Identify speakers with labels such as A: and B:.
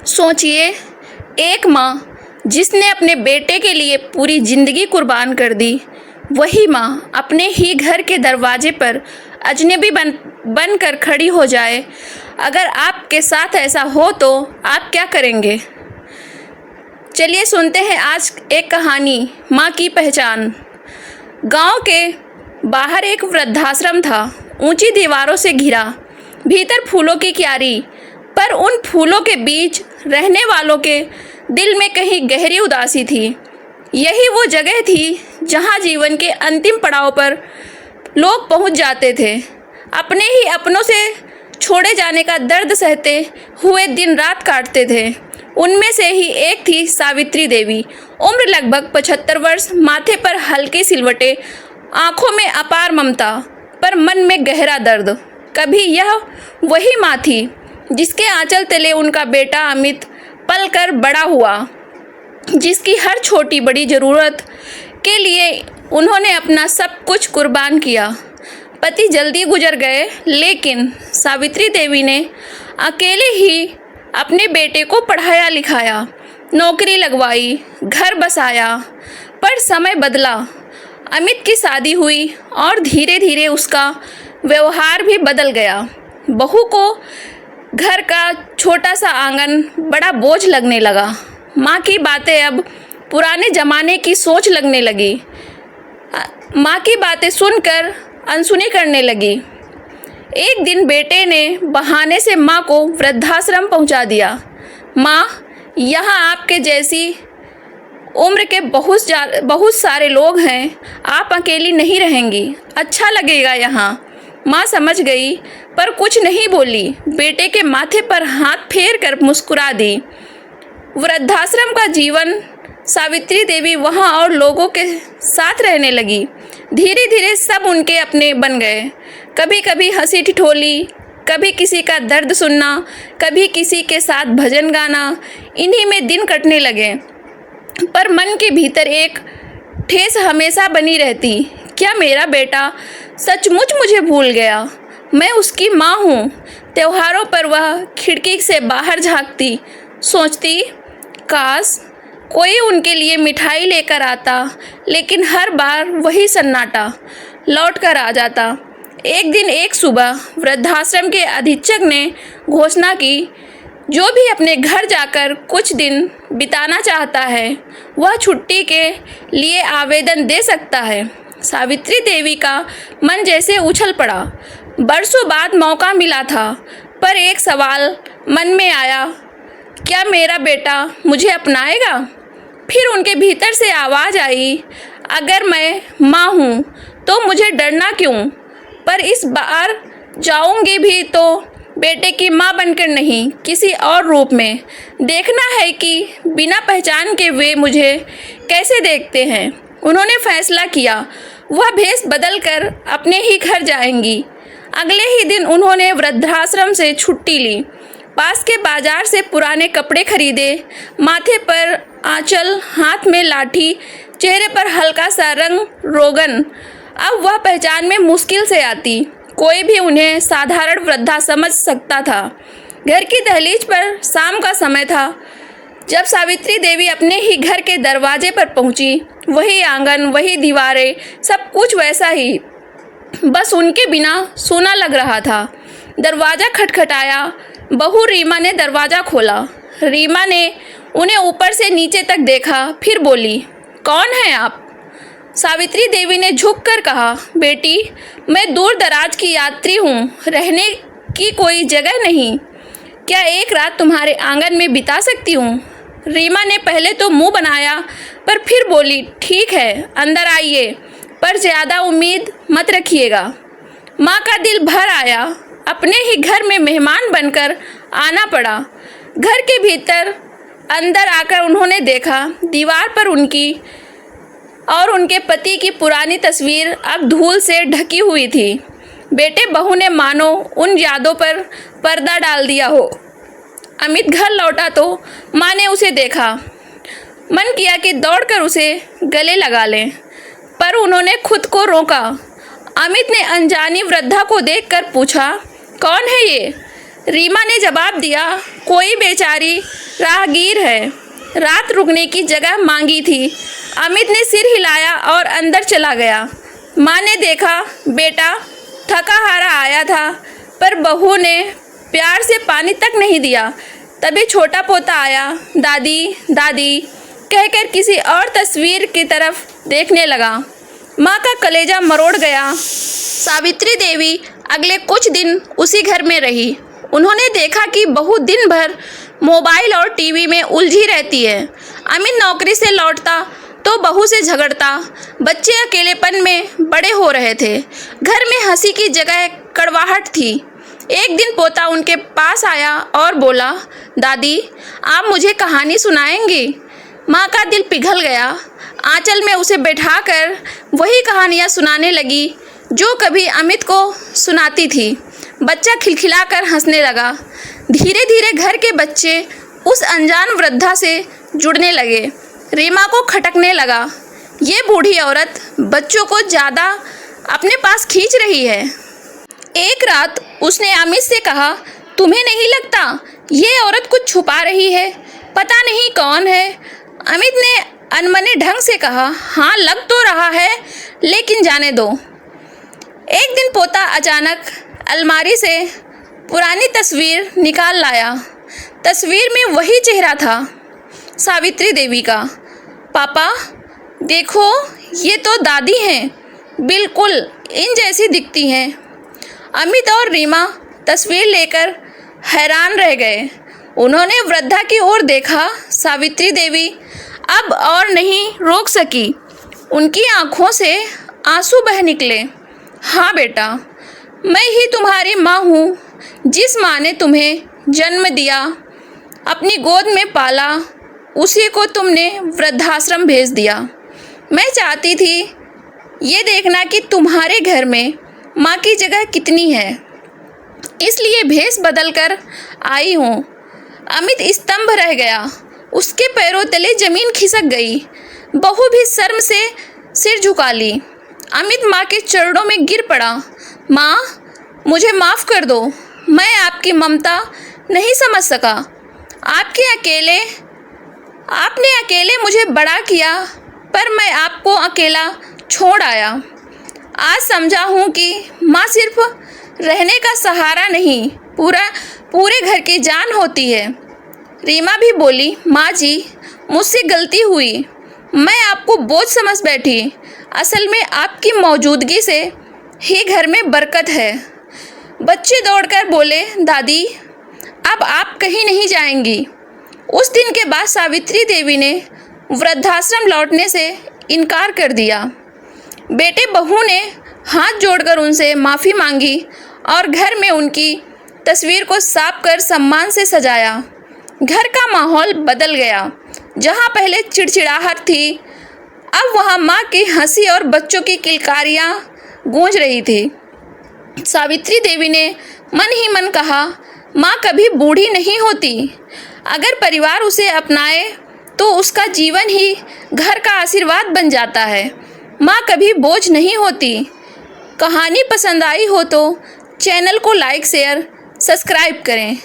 A: सोचिए, एक माँ जिसने अपने बेटे के लिए पूरी जिंदगी कुर्बान कर दी, वही माँ अपने ही घर के दरवाजे पर अजनबी बन कर खड़ी हो जाए। अगर आपके साथ ऐसा हो तो आप क्या करेंगे? चलिए सुनते हैं आज एक कहानी, माँ की पहचान। गांव के बाहर एक वृद्धाश्रम था, ऊंची दीवारों से घिरा, भीतर फूलों की क्यारी। पर उन फूलों के बीच रहने वालों के दिल में कहीं गहरी उदासी थी। यही वो जगह थी जहां जीवन के अंतिम पड़ाव पर लोग पहुंच जाते थे, अपने ही अपनों से छोड़े जाने का दर्द सहते हुए दिन रात काटते थे। उनमें से ही एक थी सावित्री देवी। उम्र लगभग 75 वर्ष, माथे पर हल्के सिलवटे, आंखों में अपार ममता, पर मन में गहरा दर्द। कभी यह वही माँ थी जिसके आंचल तले उनका बेटा अमित पल कर बड़ा हुआ, जिसकी हर छोटी बड़ी ज़रूरत के लिए उन्होंने अपना सब कुछ कुर्बान किया। पति जल्दी गुजर गए, लेकिन सावित्री देवी ने अकेले ही अपने बेटे को पढ़ाया लिखाया, नौकरी लगवाई, घर बसाया। पर समय बदला, अमित की शादी हुई और धीरे धीरे उसका व्यवहार भी बदल गया। बहू को घर का छोटा सा आंगन बड़ा बोझ लगने लगा। माँ की बातें अब पुराने ज़माने की सोच लगने लगी। माँ की बातें सुनकर अनसुनी करने लगी। एक दिन बेटे ने बहाने से माँ को वृद्धाश्रम पहुँचा दिया। माँ, यहाँ आपके जैसी उम्र के बहुत सारे लोग हैं, आप अकेली नहीं रहेंगी, अच्छा लगेगा यहाँ। माँ समझ गई पर कुछ नहीं बोली। बेटे के माथे पर हाथ फेर कर मुस्कुरा दी। वृद्धाश्रम का जीवन, सावित्री देवी वहाँ और लोगों के साथ रहने लगी। धीरे धीरे सब उनके अपने बन गए। कभी कभी हंसी ठिठोली, कभी किसी का दर्द सुनना, कभी किसी के साथ भजन गाना, इन्हीं में दिन कटने लगे। पर मन के भीतर एक ठेस हमेशा बनी रहती। क्या मेरा बेटा सचमुच मुझे भूल गया? मैं उसकी माँ हूँ। त्योहारों पर वह खिड़की से बाहर झांकती, सोचती, काश कोई उनके लिए मिठाई लेकर आता, लेकिन हर बार वही सन्नाटा लौट कर आ जाता। एक दिन एक सुबह वृद्धाश्रम के अधीक्षक ने घोषणा की, जो भी अपने घर जाकर कुछ दिन बिताना चाहता है, वह छुट्टी के लिए आवेदन दे सकता है। सावित्री देवी का मन जैसे उछल पड़ा। बरसों बाद मौका मिला था, पर एक सवाल मन में आया, क्या मेरा बेटा मुझे अपनाएगा? फिर उनके भीतर से आवाज़ आई, अगर मैं माँ हूँ तो मुझे डरना क्यों? पर इस बार जाऊँगी भी तो बेटे की माँ बनकर नहीं, किसी और रूप में। देखना है कि बिना पहचान के वे मुझे कैसे देखते हैं। उन्होंने फैसला किया, वह भेष बदल कर अपने ही घर जाएंगी। अगले ही दिन उन्होंने वृद्धाश्रम से छुट्टी ली, पास के बाजार से पुराने कपड़े खरीदे, माथे पर आंचल, हाथ में लाठी, चेहरे पर हल्का सा रंग रोगन। अब वह पहचान में मुश्किल से आती, कोई भी उन्हें साधारण वृद्धा समझ सकता था। घर की दहलीज पर शाम का समय था जब सावित्री देवी अपने ही घर के दरवाजे पर पहुंची। वही आंगन, वही दीवारें, सब कुछ वैसा ही, बस उनके बिना सूना लग रहा था। दरवाज़ा खटखटाया। बहू रीमा ने दरवाज़ा खोला। रीमा ने उन्हें ऊपर से नीचे तक देखा, फिर बोली, कौन है आप? सावित्री देवी ने झुककर कहा, बेटी, मैं दूर दराज की यात्री हूँ, रहने की कोई जगह नहीं। क्या एक रात तुम्हारे आंगन में बिता सकती हूँ? रीमा ने पहले तो मुंह बनाया, पर फिर बोली, ठीक है, अंदर आइए, पर ज़्यादा उम्मीद मत रखिएगा। माँ का दिल भर आया। अपने ही घर में मेहमान बनकर आना पड़ा। घर के भीतर अंदर आकर उन्होंने देखा, दीवार पर उनकी और उनके पति की पुरानी तस्वीर अब धूल से ढकी हुई थी। बेटे बहू ने मानो उन यादों पर पर्दा डाल दिया हो। अमित घर लौटा तो माँ ने उसे देखा। मन किया कि दौड़कर उसे गले लगा लें, पर उन्होंने खुद को रोका। अमित ने अनजानी वृद्धा को देखकर पूछा, कौन है ये? रीमा ने जवाब दिया, कोई बेचारी राहगीर है, रात रुकने की जगह मांगी थी। अमित ने सिर हिलाया और अंदर चला गया। माँ ने देखा बेटा थका हारा आया था, पर बहू ने प्यार से पानी तक नहीं दिया। तभी छोटा पोता आया, दादी दादी कहकर किसी और तस्वीर की तरफ देखने लगा। माँ का कलेजा मरोड़ गया। सावित्री देवी अगले कुछ दिन उसी घर में रही। उन्होंने देखा कि बहू दिन भर मोबाइल और टीवी में उलझी रहती है। अमित नौकरी से लौटता तो बहू से झगड़ता। बच्चे अकेलेपन में बड़े हो रहे थे। घर में हंसी की जगह कड़वाहट थी। एक दिन पोता उनके पास आया और बोला, दादी आप मुझे कहानी सुनाएंगी? माँ का दिल पिघल गया। आंचल में उसे बैठाकर वही कहानियाँ सुनाने लगी जो कभी अमित को सुनाती थी। बच्चा खिलखिलाकर हंसने लगा। धीरे धीरे घर के बच्चे उस अनजान वृद्धा से जुड़ने लगे। रीमा को खटकने लगा, ये बूढ़ी औरत बच्चों को ज़्यादा अपने पास खींच रही है। एक रात उसने अमित से कहा, तुम्हें नहीं लगता ये औरत कुछ छुपा रही है? पता नहीं कौन है। अमित ने अनमने ढंग से कहा, हाँ लग तो रहा है, लेकिन जाने दो। एक दिन पोता अचानक अलमारी से पुरानी तस्वीर निकाल लाया। तस्वीर में वही चेहरा था, सावित्री देवी का। पापा देखो, ये तो दादी हैं, बिल्कुल इन जैसी दिखती हैं। अमित और रीमा तस्वीर लेकर हैरान रह गए। उन्होंने वृद्धा की ओर देखा। सावित्री देवी अब और नहीं रोक सकी। उनकी आंखों से आंसू बह निकले। हाँ बेटा, मैं ही तुम्हारी माँ हूँ। जिस माँ ने तुम्हें जन्म दिया, अपनी गोद में पाला, उसी को तुमने वृद्धाश्रम भेज दिया। मैं चाहती थी ये देखना कि तुम्हारे घर में माँ की जगह कितनी है, इसलिए भेष बदल कर आई हूँ। अमित स्तंभ रह गया। उसके पैरों तले जमीन खिसक गई। बहू भी शर्म से सिर झुका ली। अमित माँ के चरणों में गिर पड़ा। माँ मुझे माफ़ कर दो, मैं आपकी ममता नहीं समझ सका। आपने अकेले मुझे बड़ा किया, पर मैं आपको अकेला छोड़ आया। आज समझा हूँ कि माँ सिर्फ रहने का सहारा नहीं, पूरे घर की जान होती है। रीमा भी बोली, माँ जी मुझसे गलती हुई, मैं आपको बोझ समझ बैठी। असल में आपकी मौजूदगी से ही घर में बरकत है। बच्चे दौड़कर बोले, दादी अब आप कहीं नहीं जाएंगी। उस दिन के बाद सावित्री देवी ने वृद्धाश्रम लौटने से इनकार कर दिया। बेटे बहू ने हाथ जोड़कर उनसे माफ़ी मांगी और घर में उनकी तस्वीर को साफ कर सम्मान से सजाया। घर का माहौल बदल गया। जहाँ पहले चिड़चिड़ाहट थी, अब वहाँ माँ की हंसी और बच्चों की किलकारियाँ गूंज रही थी। सावित्री देवी ने मन ही मन कहा, माँ कभी बूढ़ी नहीं होती। अगर परिवार उसे अपनाए तो उसका जीवन ही घर का आशीर्वाद बन जाता है। माँ कभी बोझ नहीं होती। कहानी पसंद आई हो तो चैनल को लाइक शेयर सब्सक्राइब करें।